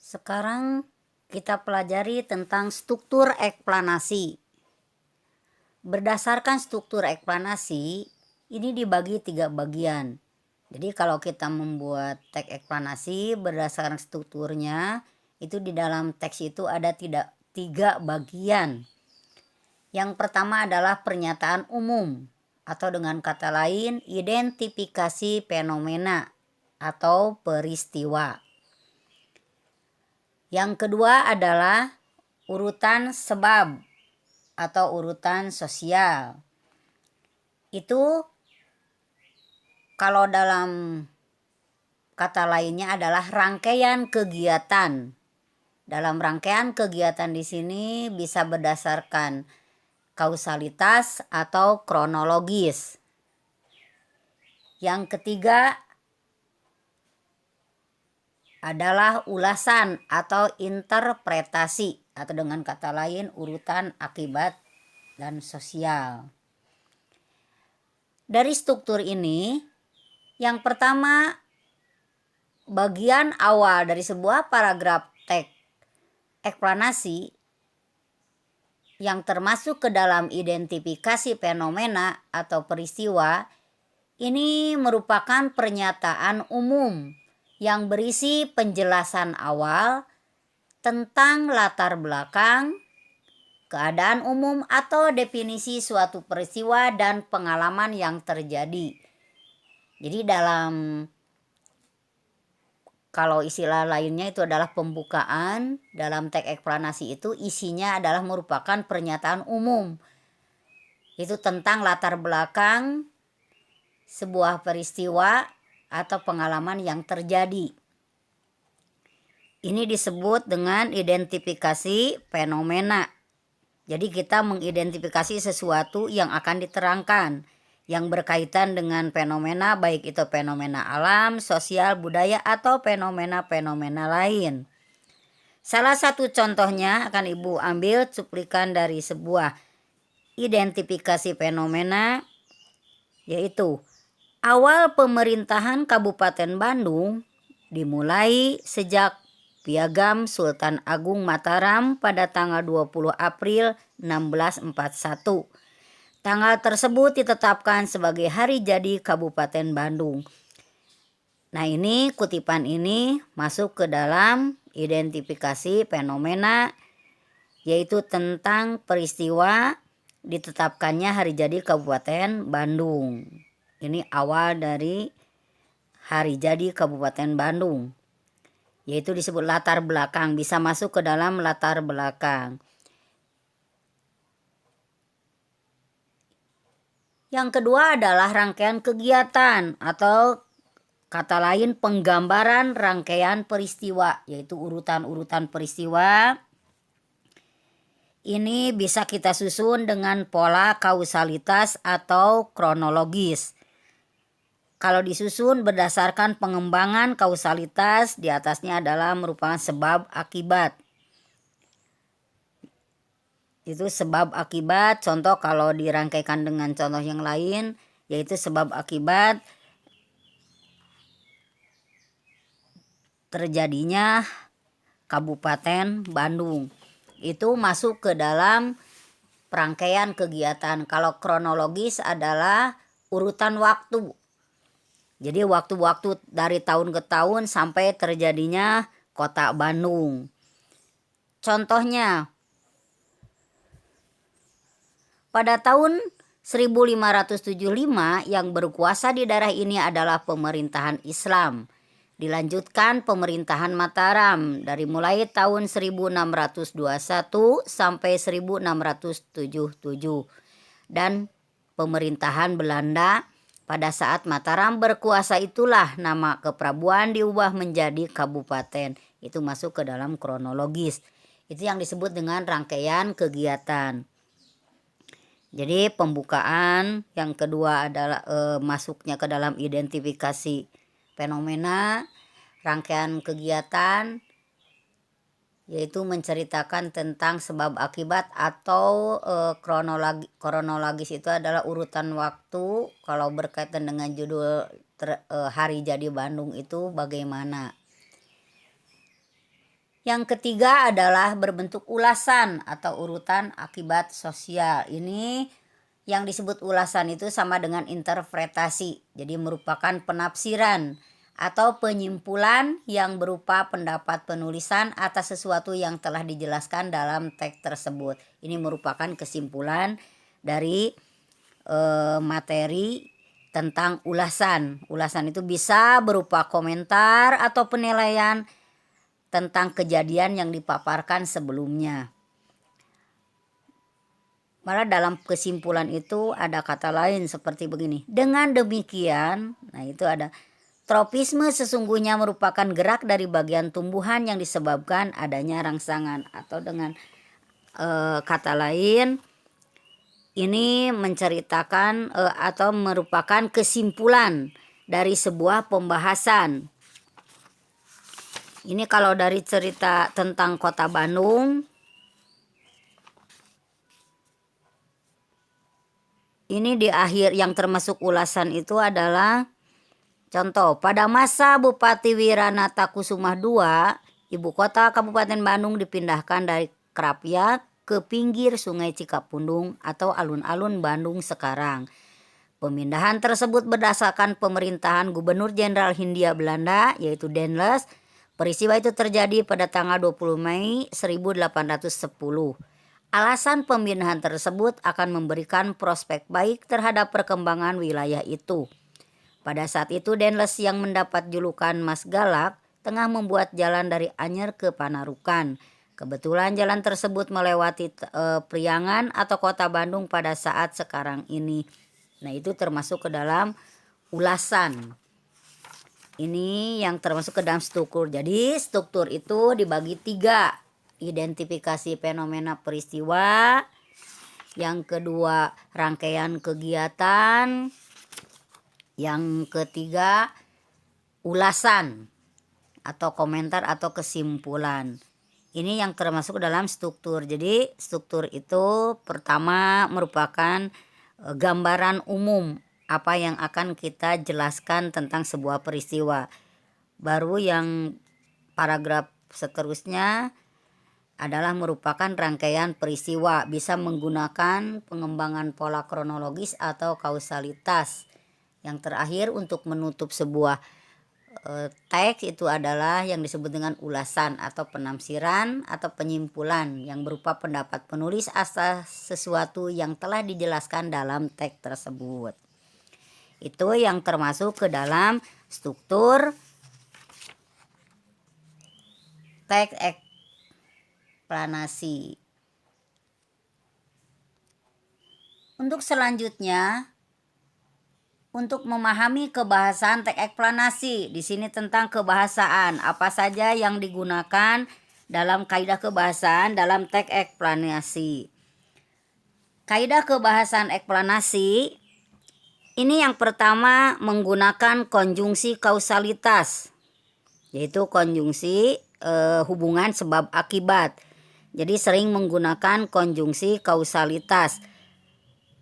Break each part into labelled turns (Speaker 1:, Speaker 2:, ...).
Speaker 1: Sekarang kita pelajari tentang struktur eksplanasi. Berdasarkan struktur eksplanasi, ini dibagi 3 bagian. Jadi kalau kita membuat teks eksplanasi berdasarkan strukturnya, itu di dalam teks itu ada 3 bagian. Yang pertama adalah pernyataan umum, atau dengan kata lain identifikasi fenomena atau peristiwa. Yang kedua adalah urutan sebab atau urutan sosial. Itu kalau dalam kata lainnya adalah rangkaian kegiatan. Dalam rangkaian kegiatan di sini bisa berdasarkan kausalitas atau kronologis. Yang ketiga adalah ulasan atau interpretasi, atau dengan kata lain urutan akibat dan sosial. Dari struktur ini, yang pertama, bagian awal dari sebuah paragraf teks eksplanasi yang termasuk ke dalam identifikasi fenomena atau peristiwa ini merupakan pernyataan umum yang berisi penjelasan awal tentang latar belakang, keadaan umum atau definisi suatu peristiwa dan pengalaman yang terjadi. Jadi kalau istilah lainnya itu adalah pembukaan, dalam teks eksplanasi itu isinya adalah merupakan pernyataan umum. Itu tentang latar belakang sebuah peristiwa atau pengalaman yang terjadi. Ini disebut dengan identifikasi fenomena. Jadi kita mengidentifikasi sesuatu yang akan diterangkan, yang berkaitan dengan fenomena, baik itu fenomena alam, sosial, budaya, atau fenomena-fenomena lain. Salah satu contohnya akan Ibu ambil cuplikan dari sebuah identifikasi fenomena, yaitu awal pemerintahan Kabupaten Bandung dimulai sejak Piagam Sultan Agung Mataram pada tanggal 20 April 1641. Tanggal tersebut ditetapkan sebagai hari jadi Kabupaten Bandung. Nah, ini kutipan ini masuk ke dalam identifikasi fenomena, yaitu tentang peristiwa ditetapkannya hari jadi Kabupaten Bandung. Ini awal dari hari jadi Kabupaten Bandung, yaitu disebut latar belakang, bisa masuk ke dalam latar belakang. Yang kedua adalah rangkaian kegiatan atau kata lain penggambaran rangkaian peristiwa, yaitu urutan-urutan peristiwa. Ini bisa kita susun dengan pola kausalitas atau kronologis. Kalau disusun berdasarkan pengembangan kausalitas, di atasnya adalah merupakan sebab akibat. Itu sebab akibat, contoh kalau dirangkaikan dengan contoh yang lain, yaitu sebab akibat terjadinya Kabupaten Bandung. Itu masuk ke dalam rangkaian kegiatan. Kalau kronologis adalah urutan waktu. Jadi waktu-waktu dari tahun ke tahun sampai terjadinya kota Bandung. Contohnya, pada tahun 1575 yang berkuasa di daerah ini adalah pemerintahan Islam. Dilanjutkan pemerintahan Mataram dari mulai tahun 1621 sampai 1677. Dan pemerintahan Belanda pada saat Mataram berkuasa itulah nama keprabuan diubah menjadi kabupaten. Itu masuk ke dalam kronologis. Itu yang disebut dengan rangkaian kegiatan. Jadi pembukaan, yang kedua adalah masuknya ke dalam identifikasi fenomena, rangkaian kegiatan, yaitu menceritakan tentang sebab akibat atau kronologis itu adalah urutan waktu. Kalau berkaitan dengan judul hari jadi Bandung itu bagaimana. Yang ketiga adalah berbentuk ulasan atau urutan akibat sosial. Ini yang disebut ulasan itu sama dengan interpretasi. Jadi merupakan penafsiran atau penyimpulan yang berupa pendapat penulisan atas sesuatu yang telah dijelaskan dalam teks tersebut. Ini merupakan kesimpulan dari materi tentang ulasan. Ulasan itu bisa berupa komentar atau penilaian tentang kejadian yang dipaparkan sebelumnya. Malah dalam kesimpulan itu ada kata lain seperti begini. Dengan demikian, nah itu ada tropisme sesungguhnya merupakan gerak dari bagian tumbuhan yang disebabkan adanya rangsangan. Atau dengan kata lain, ini menceritakan atau merupakan kesimpulan dari sebuah pembahasan. Ini kalau dari cerita tentang Kota Bandung, ini di akhir yang termasuk ulasan itu adalah contoh, pada masa Bupati Wiranata Kusuma II, ibu kota Kabupaten Bandung dipindahkan dari Krapia ke pinggir Sungai Cikapundung atau alun-alun Bandung sekarang. Pemindahan tersebut berdasarkan pemerintahan Gubernur Jenderal Hindia Belanda yaitu Daendels. Peristiwa itu terjadi pada tanggal 20 Mei 1810. Alasan pemindahan tersebut akan memberikan prospek baik terhadap perkembangan wilayah itu. Pada saat itu Daendels yang mendapat julukan Mas Galak tengah membuat jalan dari Anyer ke Panarukan. Kebetulan jalan tersebut melewati Priangan atau Kota Bandung pada saat sekarang ini. Nah itu termasuk ke dalam ulasan. Ini yang termasuk ke dalam struktur. Jadi struktur itu dibagi 3. Identifikasi fenomena peristiwa. Yang kedua rangkaian kegiatan. Yang ketiga ulasan atau komentar atau kesimpulan. Ini yang termasuk dalam struktur. Jadi struktur itu pertama merupakan gambaran umum apa yang akan kita jelaskan tentang sebuah peristiwa. Baru yang paragraf seterusnya adalah merupakan rangkaian peristiwa, bisa menggunakan pengembangan pola kronologis atau kausalitas. Yang terakhir untuk menutup sebuah teks itu adalah yang disebut dengan ulasan atau penafsiran atau penyimpulan yang berupa pendapat penulis atas sesuatu yang telah dijelaskan dalam teks tersebut. Itu yang termasuk ke dalam struktur teks eksplanasi. Untuk selanjutnya, untuk memahami kebahasaan teks eksplanasi, di sini tentang kebahasaan, apa saja yang digunakan dalam kaidah kebahasaan dalam teks eksplanasi. Kaidah kebahasaan eksplanasi ini yang pertama menggunakan konjungsi kausalitas, yaitu konjungsi hubungan sebab akibat. Jadi sering menggunakan konjungsi kausalitas.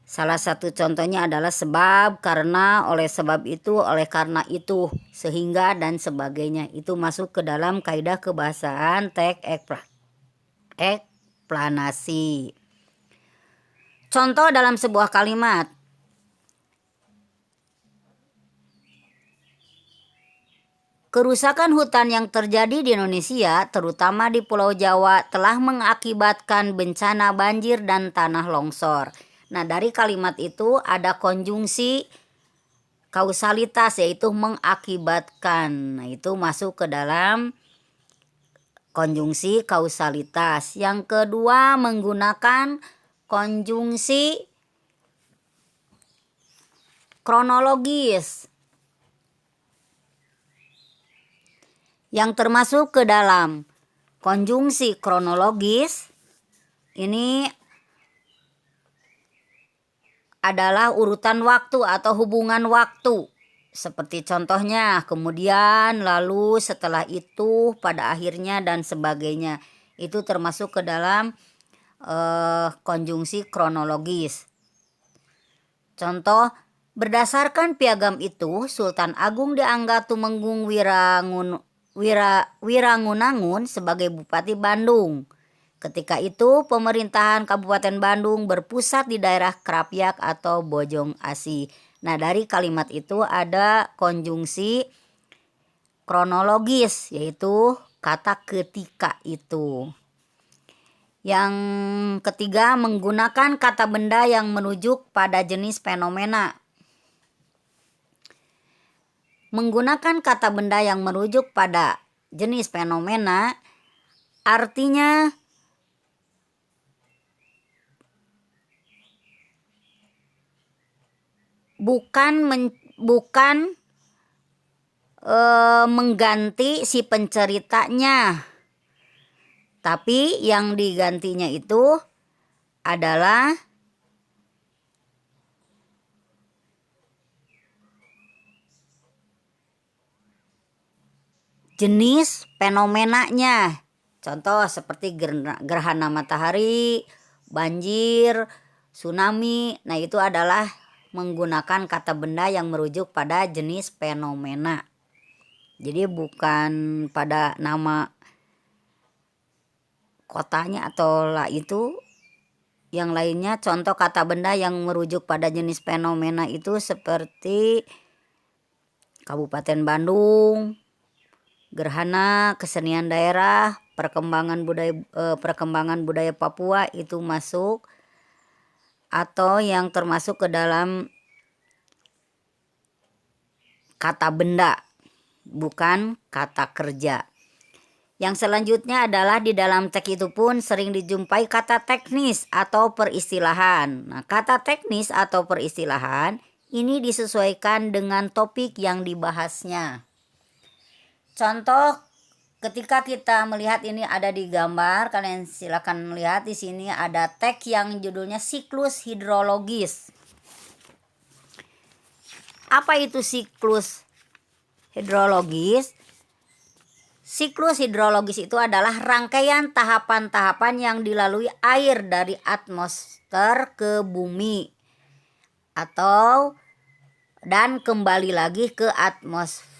Speaker 1: Salah satu contohnya adalah sebab, karena, oleh sebab itu, oleh karena itu, sehingga dan sebagainya. Itu masuk ke dalam kaidah kebahasaan teks eksplanasi. Contoh dalam sebuah kalimat. Kerusakan hutan yang terjadi di Indonesia, terutama di Pulau Jawa, telah mengakibatkan bencana banjir dan tanah longsor. Nah, dari kalimat itu ada konjungsi kausalitas, yaitu mengakibatkan. Nah, itu masuk ke dalam konjungsi kausalitas. Yang kedua menggunakan konjungsi kronologis, yang termasuk ke dalam konjungsi kronologis ini adalah urutan waktu atau hubungan waktu. Seperti contohnya kemudian, lalu, setelah itu, pada akhirnya dan sebagainya. Itu termasuk ke dalam konjungsi kronologis. Contoh, berdasarkan piagam itu Sultan Agung dianggat Tumenggung Wirangunangun sebagai Bupati Bandung. Ketika itu pemerintahan Kabupaten Bandung berpusat di daerah Krapyak atau Bojong Asi. Nah, dari kalimat itu ada konjungsi kronologis, yaitu kata ketika itu. Yang ketiga, menggunakan kata benda yang merujuk pada jenis fenomena. Menggunakan kata benda yang merujuk pada jenis fenomena artinya bukan mengganti si penceritanya, tapi yang digantinya itu adalah jenis fenomenanya. Contoh seperti gerhana matahari, banjir, tsunami. Nah, itu adalah menggunakan kata benda yang merujuk pada jenis fenomena. Jadi bukan pada nama kotanya atau lah itu. Yang lainnya, contoh kata benda yang merujuk pada jenis fenomena itu seperti Kabupaten Bandung, gerhana, kesenian daerah, perkembangan budaya Papua itu masuk, atau yang termasuk ke dalam kata benda, bukan kata kerja. Yang selanjutnya adalah di dalam teks itu pun sering dijumpai kata teknis atau peristilahan. Nah, kata teknis atau peristilahan ini disesuaikan dengan topik yang dibahasnya. Contoh, ketika kita melihat ini ada di gambar, kalian silakan melihat di sini ada teks yang judulnya siklus hidrologis. Apa itu siklus hidrologis? Siklus hidrologis itu adalah rangkaian tahapan-tahapan yang dilalui air dari atmosfer ke bumi dan kembali lagi ke atmosfer.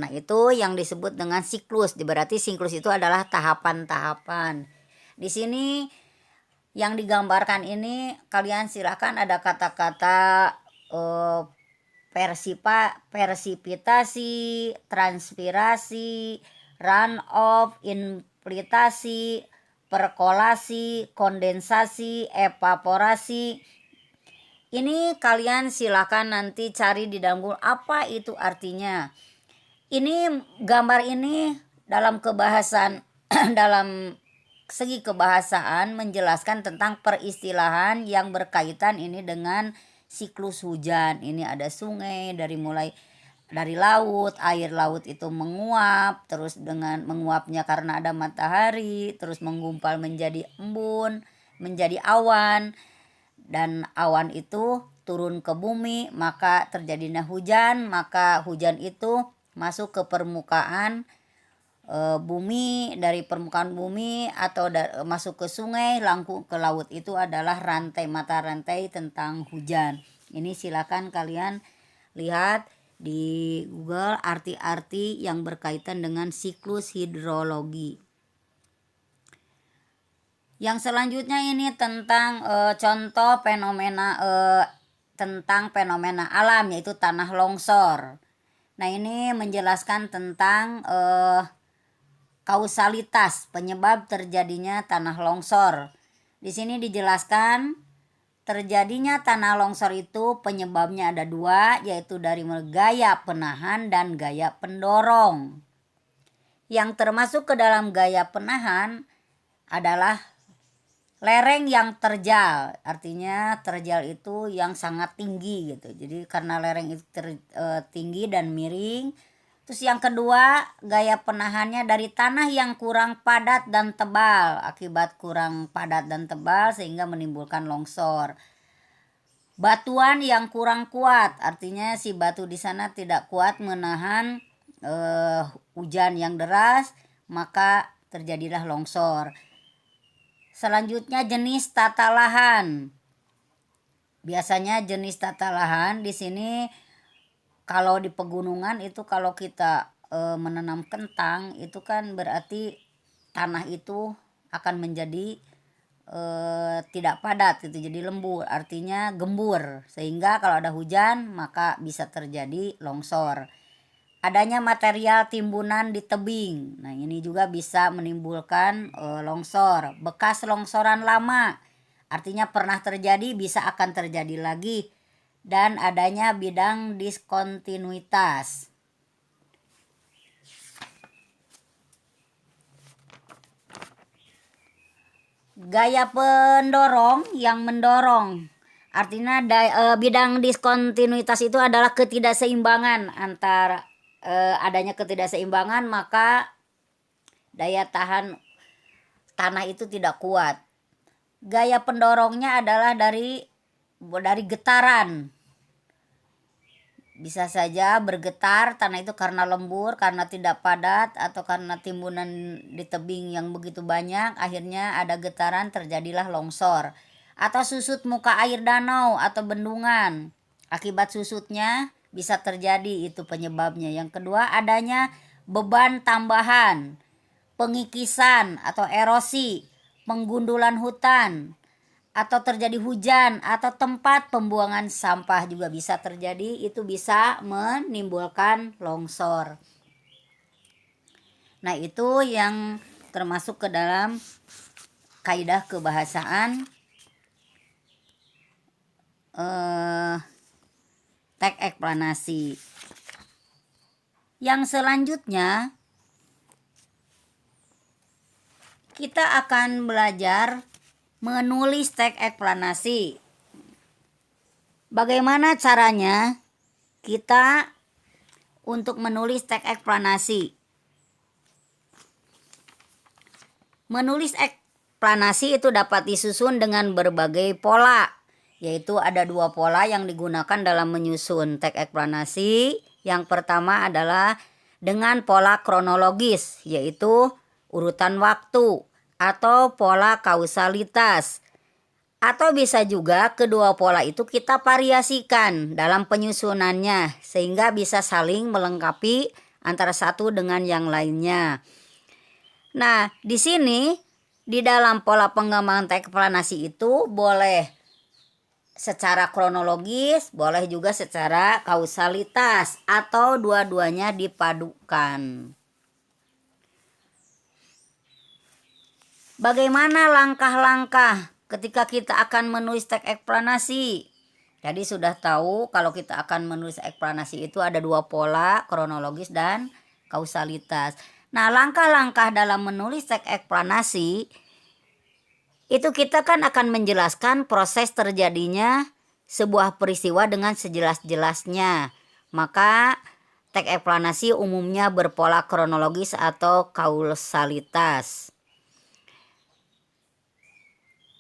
Speaker 1: Nah, itu yang disebut dengan siklus. Berarti siklus itu adalah tahapan-tahapan. Di sini yang digambarkan ini kalian silakan ada kata-kata persipitasi, transpirasi, runoff, infiltrasi, perkolasi, kondensasi, evaporasi. Ini kalian silakan nanti cari di dalam Google apa itu artinya. Ini gambar ini dalam kebahasan dalam segi kebahasaan menjelaskan tentang peristilahan yang berkaitan ini dengan siklus hujan. Ini ada sungai mulai dari laut, air laut itu menguap, terus dengan menguapnya karena ada matahari, terus menggumpal menjadi embun, menjadi awan, dan awan itu turun ke bumi, maka terjadinya hujan, maka hujan itu masuk ke permukaan bumi, dari permukaan bumi atau masuk ke sungai, langsung ke laut. Itu adalah mata rantai tentang hujan. Ini silakan kalian lihat di Google arti-arti yang berkaitan dengan siklus hidrologi. Yang selanjutnya ini tentang contoh fenomena tentang fenomena alam, yaitu tanah longsor. Nah, ini menjelaskan tentang kausalitas penyebab terjadinya tanah longsor. Di sini dijelaskan terjadinya tanah longsor itu penyebabnya ada dua, yaitu dari gaya penahan dan gaya pendorong. Yang termasuk ke dalam gaya penahan adalah lereng yang terjal. Artinya terjal itu yang sangat tinggi gitu. Jadi karena lereng itu tinggi dan miring. Terus yang kedua, gaya penahannya dari tanah yang kurang padat dan tebal. Akibat kurang padat dan tebal sehingga menimbulkan longsor. Batuan yang kurang kuat, artinya si batu di sana tidak kuat menahan hujan yang deras, maka terjadilah longsor. Selanjutnya jenis tata lahan. Biasanya jenis tata lahan di sini kalau di pegunungan itu kalau kita menanam kentang itu kan berarti tanah itu akan menjadi tidak padat gitu, jadi lembur, artinya gembur, sehingga kalau ada hujan maka bisa terjadi longsor. Adanya material timbunan di tebing, nah ini juga bisa menimbulkan longsor. Bekas longsoran lama, artinya pernah terjadi bisa akan terjadi lagi. Dan adanya bidang diskontinuitas. Gaya pendorong yang mendorong, artinya bidang diskontinuitas itu adalah ketidakseimbangan antara adanya ketidakseimbangan maka daya tahan tanah itu tidak kuat. Gaya pendorongnya adalah dari getaran. Bisa saja bergetar tanah itu karena lembur, karena tidak padat, atau karena timbunan di tebing yang begitu banyak, akhirnya ada getaran, terjadilah longsor. Atau susut muka air danau atau bendungan, akibat susutnya bisa terjadi, itu penyebabnya. Yang kedua, adanya beban tambahan, pengikisan atau erosi, penggundulan hutan, atau terjadi hujan, atau tempat pembuangan sampah juga bisa terjadi, itu bisa menimbulkan longsor. Nah, itu yang termasuk ke dalam kaidah kebahasaan teks eksplanasi. Yang selanjutnya kita akan belajar menulis teks eksplanasi. Bagaimana caranya kita untuk menulis teks eksplanasi? Menulis eksplanasi itu dapat disusun dengan berbagai pola, yaitu ada 2 pola yang digunakan dalam menyusun teks eksplanasi. Yang pertama adalah dengan pola kronologis, yaitu urutan waktu, atau pola kausalitas. Atau bisa juga kedua pola itu kita variasikan dalam penyusunannya sehingga bisa saling melengkapi antara satu dengan yang lainnya. Nah, di sini di dalam pola pengembangan teks eksplanasi itu boleh secara kronologis, boleh juga secara kausalitas, atau dua-duanya dipadukan. Bagaimana langkah-langkah ketika kita akan menulis teks eksplanasi? Jadi sudah tahu kalau kita akan menulis eksplanasi itu ada 2 pola, kronologis dan kausalitas. Nah, langkah-langkah dalam menulis teks eksplanasi itu kita kan akan menjelaskan proses terjadinya sebuah peristiwa dengan sejelas-jelasnya. Maka teks eksplanasi umumnya berpola kronologis atau kausalitas.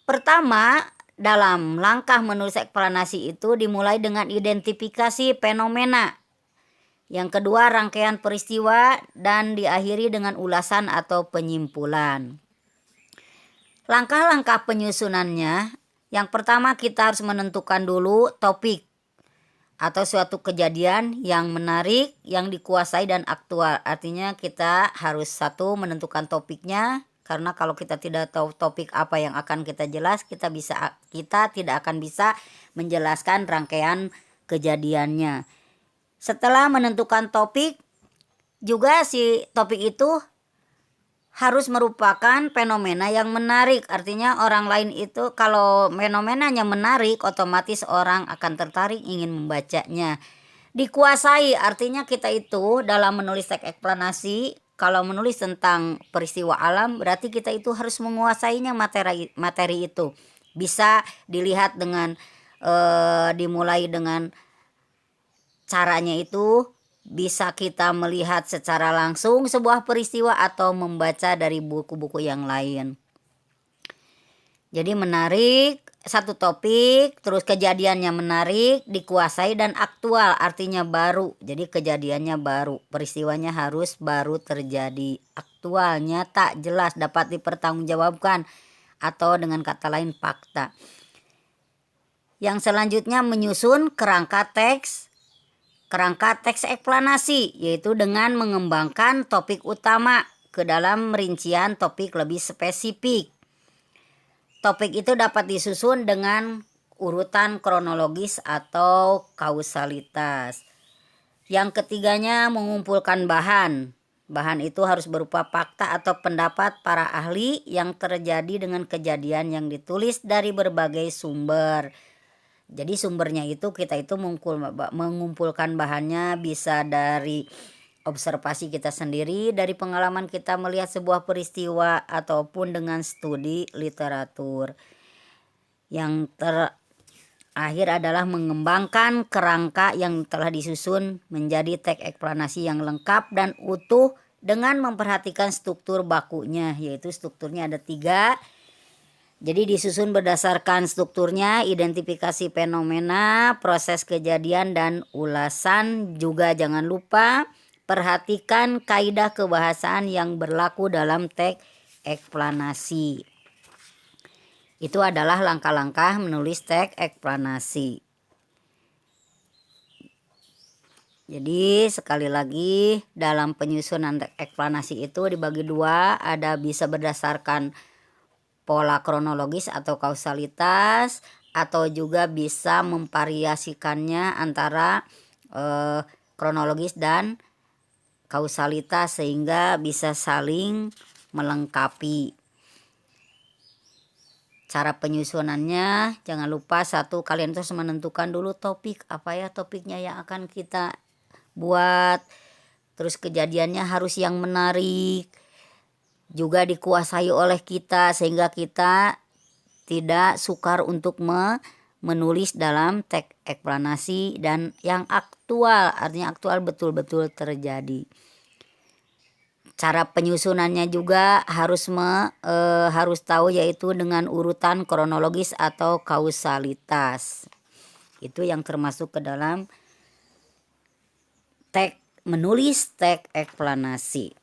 Speaker 1: Pertama, dalam langkah menulis eksplanasi itu dimulai dengan identifikasi fenomena. Yang kedua, rangkaian peristiwa, dan diakhiri dengan ulasan atau penyimpulan. Langkah-langkah penyusunannya, yang pertama kita harus menentukan dulu topik atau suatu kejadian yang menarik, yang dikuasai dan aktual. Artinya kita harus satu menentukan topiknya. Karena kalau kita tidak tahu topik apa yang akan kita jelas, kita tidak akan bisa menjelaskan rangkaian kejadiannya. Setelah menentukan topik, juga si topik itu harus merupakan fenomena yang menarik. Artinya orang lain itu kalau fenomenanya menarik, otomatis orang akan tertarik ingin membacanya. Dikuasai, artinya kita itu dalam menulis teks eksplanasi, kalau menulis tentang peristiwa alam berarti kita itu harus menguasainya materi itu. Bisa dilihat dengan dimulai dengan caranya itu bisa kita melihat secara langsung sebuah peristiwa atau membaca dari buku-buku yang lain. Jadi menarik, satu topik, terus kejadiannya menarik, dikuasai dan aktual, artinya baru. Jadi kejadiannya baru, peristiwanya harus baru terjadi, aktualnya tak jelas, dapat dipertanggungjawabkan, atau dengan kata lain fakta. Yang selanjutnya menyusun kerangka teks. kerangka teks eksplanasi, yaitu dengan mengembangkan topik utama ke dalam rincian topik lebih spesifik. Topik itu dapat disusun dengan urutan kronologis atau kausalitas. Yang ketiganya mengumpulkan bahan. Bahan itu harus berupa fakta atau pendapat para ahli yang terjadi dengan kejadian yang ditulis dari berbagai sumber. Jadi sumbernya itu kita itu mengumpulkan bahannya bisa dari observasi kita sendiri, dari pengalaman kita melihat sebuah peristiwa, ataupun dengan studi literatur. Yang terakhir adalah mengembangkan kerangka yang telah disusun menjadi teks eksplanasi yang lengkap dan utuh dengan memperhatikan struktur bakunya, yaitu strukturnya ada 3. Jadi disusun berdasarkan strukturnya, identifikasi fenomena, proses kejadian, dan ulasan. Juga jangan lupa perhatikan kaidah kebahasaan yang berlaku dalam teks eksplanasi. Itu adalah langkah-langkah menulis teks eksplanasi. Jadi sekali lagi, dalam penyusunan teks eksplanasi itu dibagi 2, ada bisa berdasarkan pola kronologis atau kausalitas, atau juga bisa memvariasikannya antara kronologis dan kausalitas sehingga bisa saling melengkapi. Cara penyusunannya, jangan lupa kalian terus menentukan dulu topik apa ya topiknya yang akan kita buat. Terus kejadiannya harus yang menarik, juga dikuasai oleh kita sehingga kita tidak sukar untuk menulis dalam teks eksplanasi dan yang aktual, artinya aktual betul-betul terjadi. Cara penyusunannya juga harus tahu, yaitu dengan urutan kronologis atau kausalitas. Itu yang termasuk ke dalam menulis teks eksplanasi.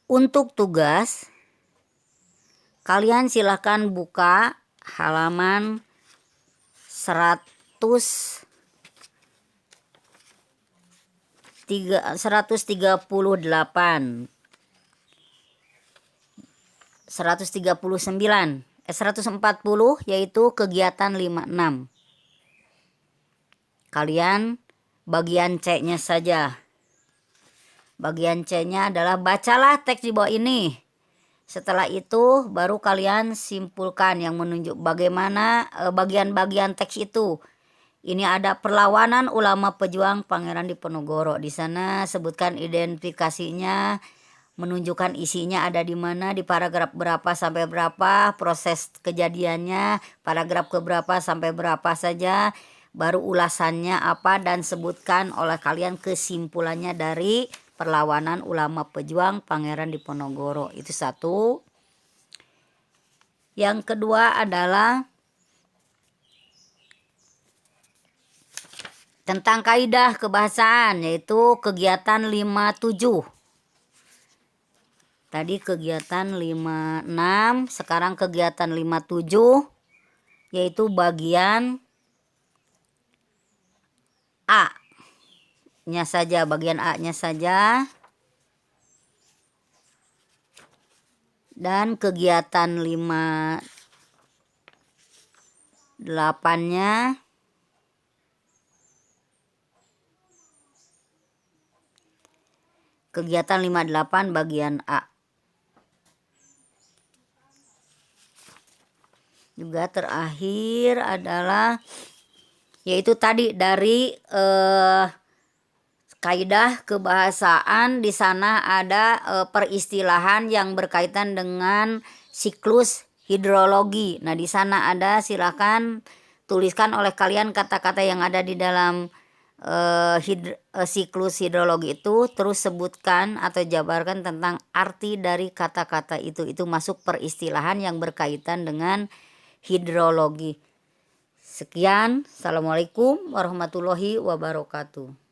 Speaker 1: Untuk tugas, kalian silahkan buka halaman 138. (139) 140 yaitu kegiatan 56. Kalian bagian C-nya saja. Bagian C-nya adalah bacalah teks di bawah ini. Setelah itu baru kalian simpulkan yang menunjuk bagaimana bagian-bagian teks itu. Ini ada perlawanan ulama pejuang Pangeran Diponegoro. Di sana sebutkan identifikasinya, menunjukkan isinya ada di mana, di paragraf berapa sampai berapa, proses kejadiannya, paragraf keberapa sampai berapa saja, baru ulasannya apa, dan sebutkan oleh kalian kesimpulannya dari perlawanan ulama pejuang Pangeran Diponegoro. Itu 1. Yang kedua adalah tentang kaidah kebahasaan, yaitu kegiatan 57. Tadi kegiatan 56, sekarang kegiatan 57, yaitu bagian A-nya saja, bagian A-nya saja. Dan kegiatan 58-nya kegiatan 58 bagian A. Juga terakhir adalah yaitu tadi dari kaidah kebahasaan. Di sana ada peristilahan yang berkaitan dengan siklus hidrologi. Nah, di sana ada, silakan tuliskan oleh kalian kata-kata yang ada di dalam siklus hidrologi itu, terus sebutkan atau jabarkan tentang arti dari kata-kata itu. Itu masuk peristilahan yang berkaitan dengan hidrologi. Sekian, assalamualaikum warahmatullahi wabarakatuh.